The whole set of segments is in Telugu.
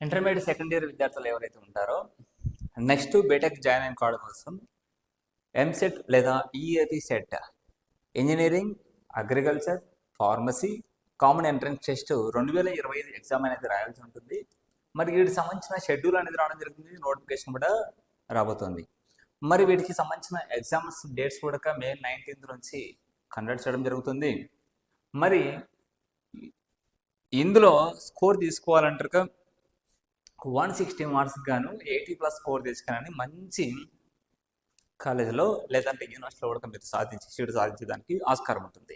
ఇంటర్మీడియట్ సెకండ్ ఇయర్ విద్యార్థులు ఎవరైతే ఉంటారో నెక్స్ట్ బీటెక్ జాయిన్ అయిన కావడం కోసం ఎంసెట్ లేదా EAP set engineering, agriculture, pharmacy common entrance test 2025 exam అనేది రాయాల్సి ఉంటుంది. మరి వీటికి సంబంధించిన షెడ్యూల్ అనేది రావడం జరుగుతుంది, నోటిఫికేషన్ కూడా రాబోతుంది. మరి వీటికి సంబంధించిన ఎగ్జామ్స్ డేట్స్ కూడా మే 19th నుంచి కండక్ట్ చేయడం జరుగుతుంది. మరి ఇందులో స్కోర్ తీసుకోవాలంటారు 160 మార్క్స్ గాను 80+ స్కోర్ తీసుకుని మంచి కాలేజీలో లేదంటే యూనివర్సిటీలో కూడా మీరు సీటు సాధించడానికి ఆస్కారం ఉంటుంది.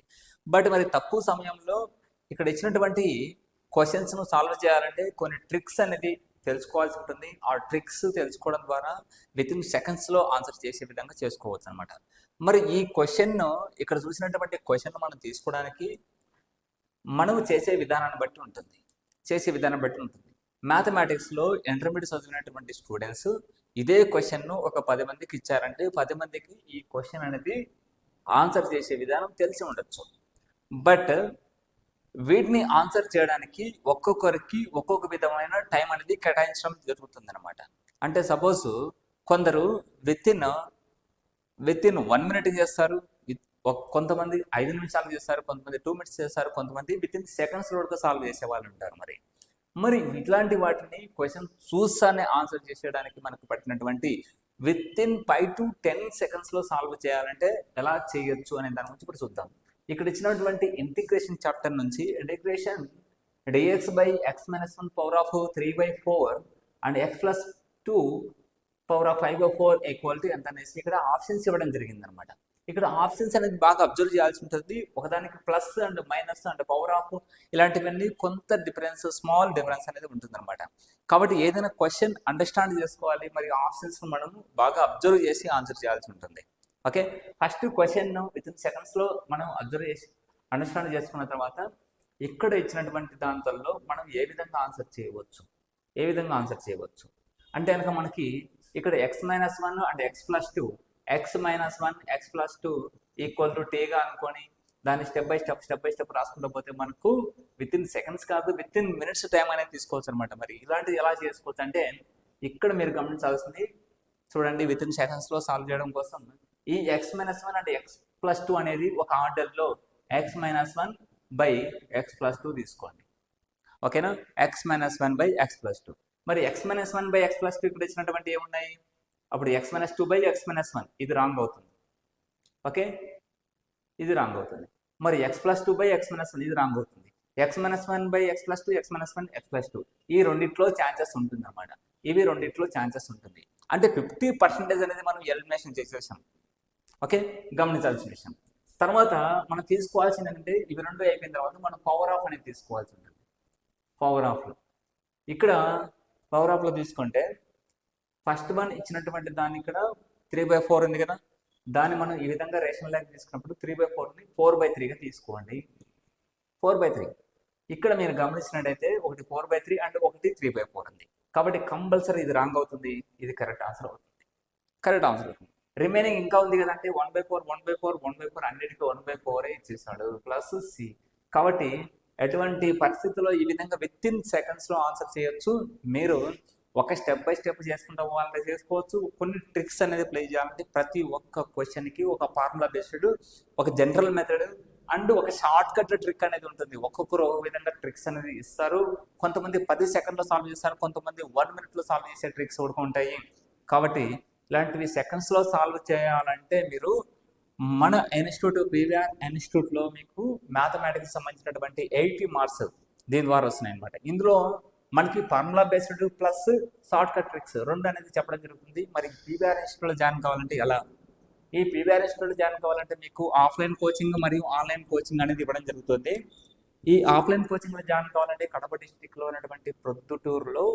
బట్ మరి తక్కువ సమయంలో ఇక్కడ ఇచ్చినటువంటి క్వశ్చన్స్ను సాల్వ్ చేయాలంటే కొన్ని ట్రిక్స్ అనేది తెలుసుకోవాల్సి ఉంటుంది. ఆ ట్రిక్స్ తెలుసుకోవడం ద్వారా వితిన్ సెకండ్స్లో ఆన్సర్ చేసే విధంగా చేసుకోవచ్చు అనమాట. మరి ఈ క్వశ్చన్ను ఇక్కడ చూసినటువంటి క్వశ్చన్ మనం తీసుకోవడానికి మనం చేసే విధానాన్ని బట్టి ఉంటుంది. మ్యాథమెటిక్స్లో ఇంటర్మీడియట్ చదివినటువంటి స్టూడెంట్స్ ఇదే క్వశ్చన్ను ఒక 10 మందికి ఇచ్చారంటే 10 మందికి ఈ క్వశ్చన్ అనేది ఆన్సర్ చేసే విధానం తెలిసి ఉండొచ్చు. బట్ వీటిని ఆన్సర్ చేయడానికి ఒక్కొక్కరికి ఒక్కొక్క విధమైన టైం అనేది కేటాయించడం జరుగుతుంది అనమాట. అంటే సపోజ్ కొందరు విత్ ఇన్ 1 minute చేస్తారు, కొంతమంది 5 నిమిషాలు చేస్తారు, కొంతమంది 2 minutes చేస్తారు, కొంతమంది విత్ ఇన్ సెకండ్స్ వరకు సాల్వ్ చేసే వాళ్ళు ఉంటారు. మరి ఇట్లాంటి వాటిని క్వశ్చన్ చూస్తానే ఆన్సర్ చేసేయడానికి మనకు పట్టినటువంటి విత్ ఇన్ 5 to 10 secondsలో సాల్వ్ చేయాలంటే ఎలా చేయొచ్చు అనే దాని గురించి ఇప్పుడు చూద్దాం. ఇక్కడ ఇచ్చినటువంటి ఇంటిగ్రేషన్ చాప్టర్ నుంచి integration dx by x minus 1 power of 3/4 and x plus 2 power of 5/4 equal to ఎంత అనేసి ఇక్కడ ఆప్షన్స్ ఇవ్వడం జరిగింది అనమాట. ఇక్కడ ఆప్షన్స్ అనేది బాగా అబ్జర్వ్ చేయాల్సి ఉంటుంది. ఒకదానికి plus and minus and power of ఇలాంటివన్నీ కొంత డిఫరెన్స్, స్మాల్ డిఫరెన్స్ అనేది ఉంటుంది అనమాట. కాబట్టి ఏదైనా క్వశ్చన్ అండర్స్టాండ్ చేసుకోవాలి, మరి ఆప్షన్స్ మనం బాగా అబ్జర్వ్ చేసి ఆన్సర్ చేయాల్సి ఉంటుంది. Okay, first question with in సెకండ్స్లో మనం అబ్జర్వ్ చేసి అండర్స్టాండ్ చేసుకున్న తర్వాత ఇక్కడ ఇచ్చినటువంటి దాంట్లో మనం ఏ విధంగా ఆన్సర్ చేయవచ్చు అంటే కనుక మనకి ఇక్కడ x-1 and x+2 x-1 x+2 equal to టీగా అనుకొని దాన్ని స్టెప్ బై స్టెప్ రాసుకుంటూ పోతే మనకు విత్ ఇన్ సెకండ్స్ కాదు విత్ ఇన్ మినిట్స్ టైం అనేది తీసుకోవచ్చు అనమాట. మరి ఇలాంటివి ఎలా చేసుకోవచ్చు అంటే ఇక్కడ మీరు గమనించాల్సింది చూడండి, విత్ ఇన్ సెకండ్స్లో సాల్వ్ చేయడం కోసం ఈ x-1 అండ్ x+2 అనేది ఒక ఆర్డర్లో x-1 బై x+2 తీసుకోండి. ఓకేనా, x-1 బై x+2. మరి x-1 బై x+2 ఇక్కడ ఇచ్చినటువంటి ఏమున్నాయి, అప్పుడు x-2 బై x-1 ఇది రాంగ్ అవుతుంది. ఓకే, ఇది రాంగ్ అవుతుంది. మరి x+2 బై x-1 ఇది రాంగ్ అవుతుంది. x-1 by x+2 x-1 x+2 ఈ రెండిట్లో ఛాన్సెస్ ఉంటుంది అన్నమాట. ఇవి రెండిట్లో ఛాన్సెస్ ఉంటుంది. అంటే 50% అనేది మనం ఎలిమినేషన్ చేసేసాం. ఓకే, గమనించాల్సిన విషయం. తర్వాత మనం తీసుకోవాల్సింది ఏంటంటే ఇవి రెండు అయిపోయిన తర్వాత మనం పవర్ ఆఫ్ అనేది తీసుకోవాల్సి ఉంటుంది. పవర్ ఆఫ్లో ఇక్కడ పవర్ ఆఫ్లో తీసుకుంటే ఫస్ట్ వన్ ఇచ్చినటువంటి దాన్ని ఇక్కడ 3/4 ఉంది కదా, దాన్ని మనం ఈ విధంగా రేషనల్ లాగా తీసుకున్నప్పుడు 3/4ని 4/3గా తీసుకోండి. 4/3 ఇక్కడ మీరు గమనించినట్టయితే ఒకటి 4/3 అండ్ ఒకటి 3/4 ఉంది. కాబట్టి కంపల్సరీ ఇది రాంగ్ అవుతుంది, ఇది కరెక్ట్ ఆన్సర్ అవుతుంది. రిమైనింగ్ ఇంకా ఉంది కదంటే 1/4 అన్నిటికీ 1/4 ఇచ్చేసాడు ప్లస్ సి. కాబట్టి ఎటువంటి పరిస్థితుల్లో ఈ విధంగా విత్ ఇన్ సెకండ్స్లో ఆన్సర్ చేయొచ్చు. మీరు ఒక స్టెప్ బై స్టెప్ చేసుకుంటూ పోవాలంటే చేసుకోవచ్చు. కొన్ని ట్రిక్స్ అనేది ప్లే చేయాలంటే ప్రతి ఒక్క క్వశ్చన్కి ఒక ఫార్ములా బేస్డ్, ఒక జనరల్ మెథడ్ అండ్ ఒక షార్ట్ కట్ ట్రిక్ అనేది ఉంటుంది. ఒక్కొక్కరు ఒక విధంగా ట్రిక్స్ అనేది ఇస్తారు. కొంతమంది 10 సెకండ్లో సాల్వ్ చేస్తారు, కొంతమంది 1 minute సాల్వ్ చేసే ట్రిక్స్ కూడా ఉంటాయి. కాబట్టి ఇలాంటివి సెకండ్స్లో సాల్వ్ చేయాలంటే మీరు మన ఇన్స్టిట్యూట్ పీవీఆర్ ఇన్స్టిట్యూట్లో మీకు మ్యాథమెటిక్స్ సంబంధించినటువంటి 80 మార్క్స్ దీని ద్వారా వస్తున్నాయి అనమాట. ఇందులో మనకి formula based plus short cut tricks రెండు అనేది చెప్పడం జరుగుతుంది. మరి పీవీఆర్ ఇన్స్టిట్యూట్లో జాయిన్ కావాలంటే ఎలా? ఈ పీవీఆర్ ఇన్స్టిట్యూట్లో జాయిన్ కావాలంటే మీకు ఆఫ్లైన్ కోచింగ్ మరియు ఆన్లైన్ కోచింగ్ అనేది ఇవ్వడం జరుగుతుంది. ఈ ఆఫ్లైన్ కోచింగ్లో జాయిన్ కావాలంటే కడప డిస్టిక్లో ఉన్నటువంటి ప్రొద్దుటూరులో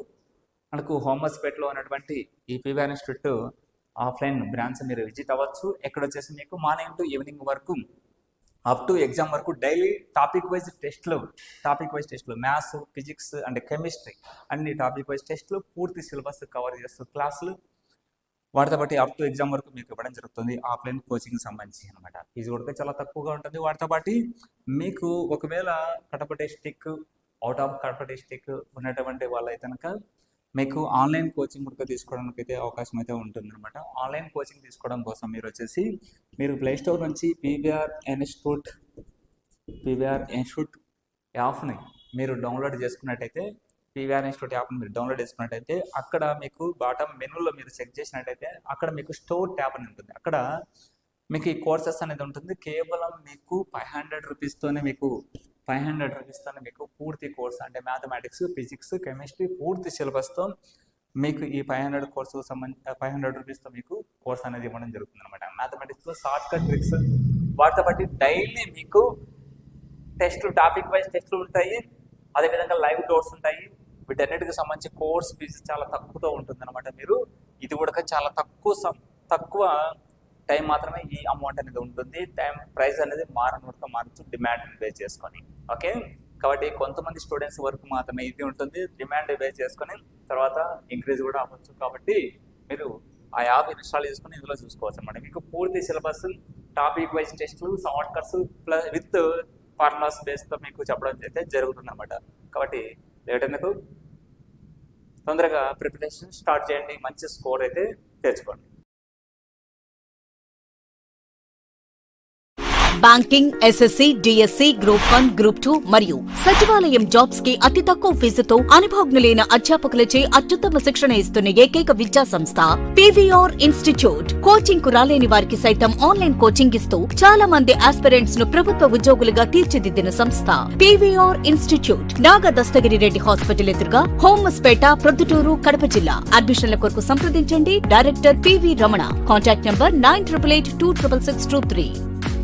మనకు హోమస్పేట్లో ఉన్నటువంటి ఈ పీవీఆర్ ఇన్స్టిట్యూట్ ఆఫ్లైన్ బ్రాంచ్ మీరు విజిట్ అవ్వచ్చు. ఎక్కడ వచ్చేసి మీకు మార్నింగ్ టు ఈవినింగ్ వరకు అప్ టు ఎగ్జామ్ వరకు డైలీ టాపిక్ వైజ్ టెస్ట్లు మ్యాథ్స్, ఫిజిక్స్ అండ్ కెమిస్ట్రీ అన్ని టాపిక్ వైజ్ టెస్ట్లు పూర్తి సిలబస్ కవర్ చేస్తూ క్లాసులు వాటితో పాటు అప్ టు ఎగ్జామ్ వరకు మీకు ఇవ్వడం జరుగుతుంది ఆఫ్లైన్ కోచింగ్ సంబంధించి అనమాట. ఫీజు కూడా చాలా తక్కువగా ఉంటుంది. వాటితో పాటు మీకు ఒకవేళ Kadapa district out of Kadapa district ఉన్నటువంటి వాళ్ళైతే కనుక మీకు ఆన్లైన్ కోచింగ్ కూడా తీసుకోవడానికి అయితే అవకాశం అయితే ఉంటుందన్నమాట. ఆన్లైన్ కోచింగ్ తీసుకోవడం కోసం మీరు వచ్చేసి మీరు ప్లేస్టోర్ నుంచి పీవీఆర్ ఇన్స్టిట్యూట్ యాప్ని మీరు డౌన్లోడ్ చేసుకున్నట్టయితే పీవీఆర్ ఇన్స్టిట్యూట్ యాప్ని మీరు డౌన్లోడ్ చేసుకున్నట్టయితే అక్కడ మీకు బాటమ్ మెనూలో మీరు చెక్ చేసినట్టయితే అక్కడ మీకు స్టోర్ ట్యాబ్ అని ఉంటుంది. అక్కడ మీకు ఈ కోర్సెస్ అనేది ఉంటుంది. కేవలం మీకు 500 రూపీస్తోనే మీకు పూర్తి కోర్స్ అంటే మ్యాథమెటిక్స్, ఫిజిక్స్, కెమిస్ట్రీ పూర్తి సిలబస్తో మీకు ఈ 500 కోర్సుకు సంబంధించి 500 రూపీస్తో మీకు కోర్స్ అనేది ఇవ్వడం జరుగుతుంది అనమాట. మ్యాథమెటిక్స్లో షార్ట్ కట్ ట్రిక్స్ వాటితో బట్టి డైలీ మీకు టెస్టులు, టాపిక్ వైజ్ టెస్టులు ఉంటాయి. అదేవిధంగా లైవ్ డోర్స్ ఉంటాయి. వీటన్నిటికి సంబంధించి కోర్స్ ఫీజు చాలా తక్కువతో ఉంటుంది అనమాట. మీరు ఇది కూడా చాలా తక్కువ టైం మాత్రమే ఈ అమౌంట్ అనేది ఉంటుంది. ప్రైస్ అనేది మారచ్చు డిమాండ్ బేస్ చేసుకొని. ఓకే, కాబట్టి కొంతమంది స్టూడెంట్స్ వరకు మాత్రమే ఇది ఉంటుంది. డిమాండ్ బేస్ చేసుకొని తర్వాత ఇంక్రీజ్ కూడా అవ్వచ్చు. కాబట్టి మీరు ఆ యాప్ ఇన్స్టాల్ చేసుకుని ఇందులో చూసుకోవచ్చు అనమాట. మీకు పూర్తి సిలబస్, టాపిక్ వైజ్ టెస్టులు, short cuts plus with formulas బేస్తో మీకు చెప్పడం అయితే జరుగుతుంది అనమాట. కాబట్టి లేట్ ఎందుకు, తొందరగా ప్రిపరేషన్ స్టార్ట్ చేయండి. మంచి స్కోర్ అయితే తెచ్చుకోండి. Banking, SSC, DSC, group 1, group 2 మరియు సచివాలయం జాబ్స్ కి అతి తక్కువ ఫీజుతో అనుభవజ్ఞులైన అధ్యాపకులచే అత్యుత్తమ శిక్షణ ఇస్తున్న ఏకైక విద్యా సంస్థ పీవీఆర్ ఇన్స్టిట్యూట్. కోచింగ్ కు రాలేని వారికి సైతం ఆన్లైన్ కోచింగ్ ఇస్తూ చాలా మంది ఆస్పిరెంట్స్ ను ప్రభుత్వ ఉద్యోగులుగా తీర్చిదిద్దిన సంస్థ పీవీఆర్ ఇన్స్టిట్యూట్. నాగ దస్తగిరి రెడ్డి హాస్పిటల్ ఎదురుగా, హోమస్పేట, ప్రొద్దుటూరు, కడప జిల్లా. అడ్మిషన్ల కొరకు సంప్రదించండి. Director PV Ramana. Contact number 9882666623.